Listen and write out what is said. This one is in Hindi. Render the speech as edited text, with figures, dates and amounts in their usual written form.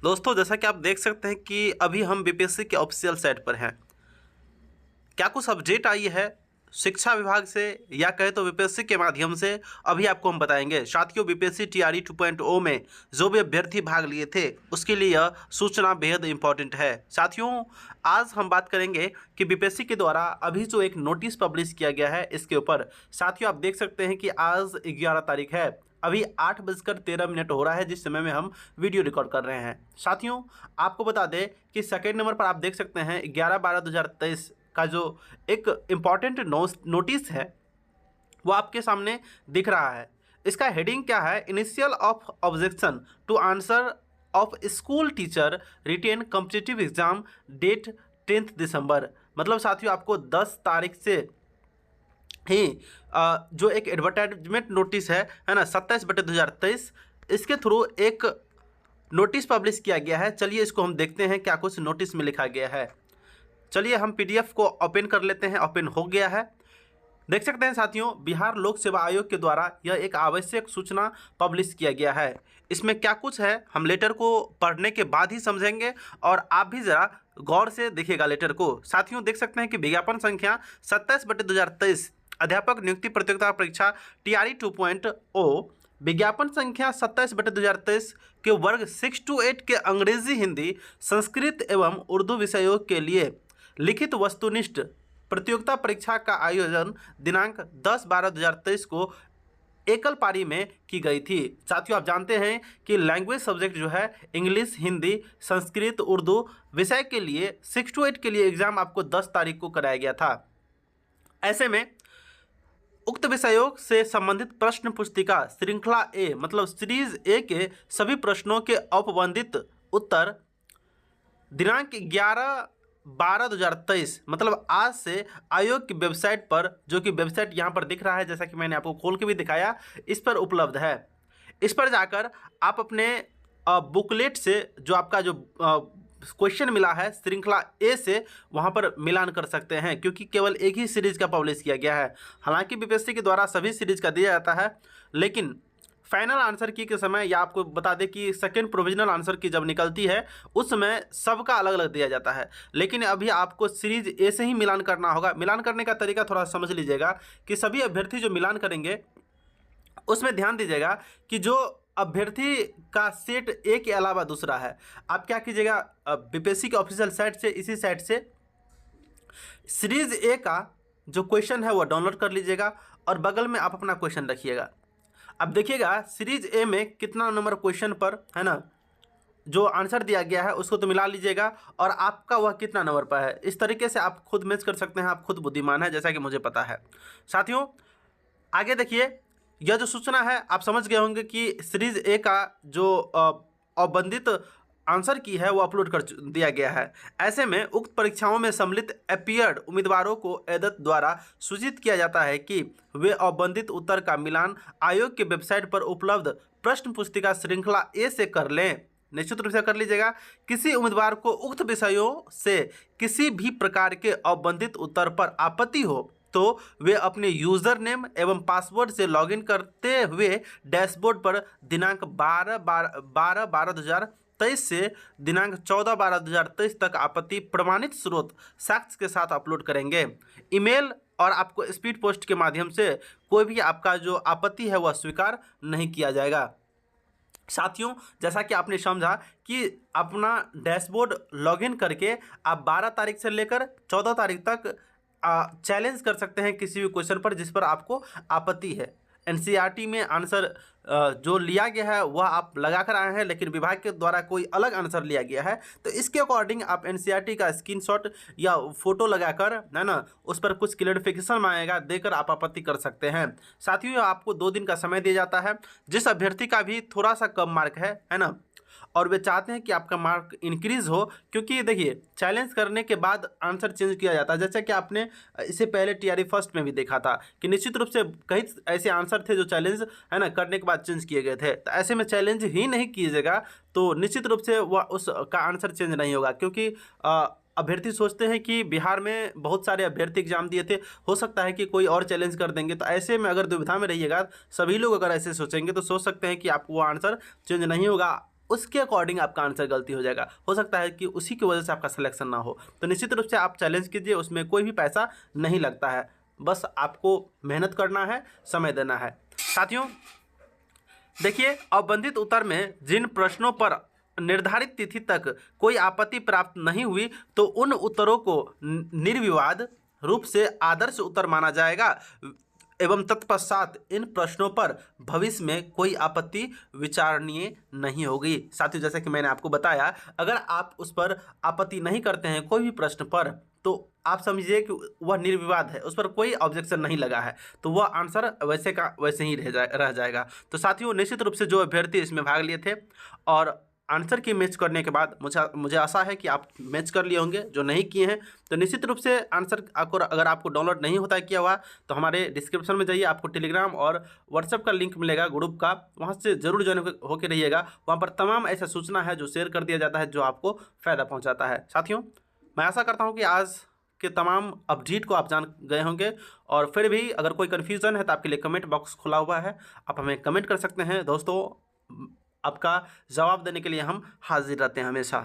दोस्तों, जैसा कि आप देख सकते हैं कि अभी हम बीपीएससी के ऑफिशियल साइट पर हैं। क्या कुछ अपडेट आई है शिक्षा विभाग से या कहे तो बीपीएससी के माध्यम से, अभी आपको हम बताएंगे। साथियों, बीपीएससी टीआरई 2.0 में जो भी अभ्यर्थी भाग लिए थे उसके लिए यह सूचना बेहद इंपॉर्टेंट है। साथियों, आज हम बात करेंगे कि बीपीएससी के द्वारा अभी जो एक नोटिस पब्लिश किया गया है इसके ऊपर। साथियों, आप देख सकते हैं कि आज 11 तारीख है, अभी 8:13 हो रहा है जिस समय में हम वीडियो रिकॉर्ड कर रहे हैं। साथियों, आपको बता दें कि सेकेंड नंबर पर आप देख सकते हैं 11/12/2023 का जो एक इम्पॉर्टेंट नोटिस है वो आपके सामने दिख रहा है। इसका हेडिंग क्या है? Initial of objection to answer of school teacher written competitive exam date 10 दिसंबर। मतलब साथियों, आपको 10 तारीख से ही जो एक एडवर्टाइजमेंट नोटिस है ना, 27/2023, इसके थ्रू एक नोटिस पब्लिश किया गया है। चलिए इसको हम देखते हैं क्या कुछ नोटिस में लिखा गया है। चलिए हम पीडीएफ को ओपन कर लेते हैं। ओपन हो गया है। देख सकते हैं साथियों, बिहार लोक सेवा आयोग के द्वारा यह एक आवश्यक सूचना पब्लिश किया गया है। इसमें क्या कुछ है हम लेटर को पढ़ने के बाद ही समझेंगे और आप भी ज़रा गौर से देखिएगा लेटर को। साथियों, देख सकते हैं कि विज्ञापन संख्या 27/2023 अध्यापक नियुक्ति प्रतियोगिता परीक्षा टीआरई 2.0 विज्ञापन संख्या 27/2023 के वर्ग 6 to 8 के अंग्रेजी, हिंदी, संस्कृत एवं उर्दू विषयों के लिए लिखित वस्तुनिष्ठ प्रतियोगिता परीक्षा का आयोजन दिनांक 10/12/2023 को एकल पारी में की गई थी। साथियों, आप जानते हैं कि लैंग्वेज सब्जेक्ट जो है इंग्लिश, हिंदी, संस्कृत, उर्दू विषय के लिए 6 to 8 के लिए एग्जाम आपको 10 तारीख को कराया गया था। ऐसे में उक्त विषयों से संबंधित प्रश्न पुस्तिका श्रृंखला ए मतलब सीरीज ए के सभी प्रश्नों के औपबंधित उत्तर दिनांक 11/12/2023 मतलब आज से आयोग की वेबसाइट पर, जो कि वेबसाइट यहाँ पर दिख रहा है जैसा कि मैंने आपको खोल के भी दिखाया, इस पर उपलब्ध है। इस पर जाकर आप अपने बुकलेट से जो आपका जो क्वेश्चन मिला है श्रृंखला ए से वहाँ पर मिलान कर सकते हैं, क्योंकि केवल एक ही सीरीज का पब्लिश किया गया है। हालांकि बीपीएससी के द्वारा सभी सीरीज का दिया जाता है, लेकिन फाइनल आंसर की के समय या आपको बता दें कि सेकेंड प्रोविजनल आंसर की जब निकलती है उस समय सबका अलग अलग दिया जाता है। लेकिन अभी आपको सीरीज ए से ही मिलान करना होगा। मिलान करने का तरीका थोड़ा समझ लीजिएगा कि सभी अभ्यर्थी जो मिलान करेंगे उसमें ध्यान दीजिएगा कि जो अभ्यर्थी का सेट ए के अलावा दूसरा है, आप क्या कीजिएगा, बीपीएससी के ऑफिशियल साइट से, इसी साइट से सीरीज ए का जो क्वेश्चन है वो डाउनलोड कर लीजिएगा और बगल में आप अपना क्वेश्चन रखिएगा। अब देखिएगा सीरीज ए में कितना नंबर क्वेश्चन पर है ना जो आंसर दिया गया है उसको तो मिला लीजिएगा और आपका वह कितना नंबर पर है। इस तरीके से आप खुद मैच कर सकते हैं। आप खुद बुद्धिमान है जैसा कि मुझे पता है। साथियों, आगे देखिए, यह जो सूचना है आप समझ गए होंगे कि सीरीज ए का जो अवबंधित आंसर की है वो अपलोड कर दिया गया है। ऐसे में उक्त परीक्षाओं में सम्मिलित अपीयर्ड उम्मीदवारों को एदत द्वारा सूचित किया जाता है कि वे अवबंधित उत्तर का मिलान आयोग के वेबसाइट पर उपलब्ध प्रश्न पुस्तिका श्रृंखला ए से कर लें। निश्चित रूप से कर लीजिएगा। किसी उम्मीदवार को उक्त विषयों से किसी भी प्रकार के अवबंधित उत्तर पर आपत्ति हो तो वे अपने यूज़र नेम एवं पासवर्ड से लॉगिन करते हुए डैशबोर्ड पर दिनांक 12/12/2023 से दिनांक 14/12/2023 तक आपत्ति प्रमाणित स्रोत साक्ष्य के साथ अपलोड करेंगे। ईमेल और आपको स्पीड पोस्ट के माध्यम से कोई भी आपका जो आपत्ति है वह स्वीकार नहीं किया जाएगा। साथियों, जैसा कि आपने समझा कि अपना डैशबोर्ड लॉगिन करके आप 12 तारीख से लेकर 14 तारीख तक चैलेंज कर सकते हैं किसी भी क्वेश्चन पर जिस पर आपको आपत्ति है। एनसीईआरटी में आंसर जो लिया गया है वह आप लगा कर आए हैं, लेकिन विभाग के द्वारा कोई अलग आंसर लिया गया है, तो इसके अकॉर्डिंग आप एनसीईआरटी का स्क्रीनशॉट या फोटो लगाकर है ना उस पर कुछ क्लैरिफिकेशन आएगा देकर आप आपत्ति कर सकते हैं। साथियों, आपको 2 दिन का समय दिया जाता है। जिस अभ्यर्थी का भी थोड़ा सा कम मार्क है ना, और वे चाहते हैं कि आपका मार्क इंक्रीज़ हो, क्योंकि देखिए चैलेंज करने के बाद आंसर चेंज किया जाता है। जैसे कि आपने इससे पहले टीआरई फर्स्ट में भी देखा था कि निश्चित रूप से कई ऐसे आंसर थे जो चैलेंज है ना करने के बाद चेंज किए गए थे। तो ऐसे में चैलेंज ही नहीं कीजिएगा तो निश्चित रूप से वह उसका आंसर चेंज नहीं होगा, क्योंकि अभ्यर्थी सोचते हैं कि बिहार में बहुत सारे अभ्यर्थी एग्जाम दिए थे, हो सकता है कि कोई और चैलेंज कर देंगे। तो ऐसे में अगर दुविधा में रहिएगा, सभी लोग अगर ऐसे सोचेंगे तो सोच सकते हैं कि आपको वो आंसर चेंज नहीं होगा। उसके अकॉर्डिंग आपका आंसर गलती हो जाएगा। हो सकता है कि उसी की वजह से आपका सिलेक्शन ना हो। तो निश्चित रूप से आप चैलेंज कीजिए, उसमें कोई भी पैसा नहीं लगता है, बस आपको मेहनत करना है, समय देना है। साथियों देखिए, अवबंधित उत्तर में जिन प्रश्नों पर निर्धारित तिथि तक कोई आपत्ति प्राप्त नहीं हुई तो उन उत्तरों को निर्विवाद रूप से आदर्श उत्तर माना जाएगा एवं तत्पश्चात इन प्रश्नों पर भविष्य में कोई आपत्ति विचारणीय नहीं होगी। साथियों जैसे कि मैंने आपको बताया, अगर आप उस पर आपत्ति नहीं करते हैं कोई भी प्रश्न पर, तो आप समझिए कि वह निर्विवाद है, उस पर कोई ऑब्जेक्शन नहीं लगा है, तो वह आंसर वैसे का वैसे ही रह जाएगा। तो साथियों निश्चित रूप से जो अभ्यर्थी इसमें भाग लिए थे और आंसर की मैच करने के बाद मुझे आशा है कि आप मैच कर लिए होंगे। जो नहीं किए हैं तो निश्चित रूप से आंसर आपको, अगर आपको डाउनलोड नहीं होता है किया हुआ, तो हमारे डिस्क्रिप्शन में जाइए, आपको टेलीग्राम और व्हाट्सएप का लिंक मिलेगा ग्रुप का, वहाँ से जरूर ज्वाइन होकर रहिएगा। वहाँ पर तमाम ऐसा सूचना है जो शेयर कर दिया जाता है जो आपको फ़ायदा पहुँचाता है। साथियों मैं आशा करता हूँ कि आज के तमाम अपडेट को आप जान गए होंगे, और फिर भी अगर कोई कन्फ्यूज़न है तो आपके लिए कमेंट बॉक्स खुला हुआ है, आप हमें कमेंट कर सकते हैं। दोस्तों आपका जवाब देने के लिए हम हाजिर रहते हैं हमेशा।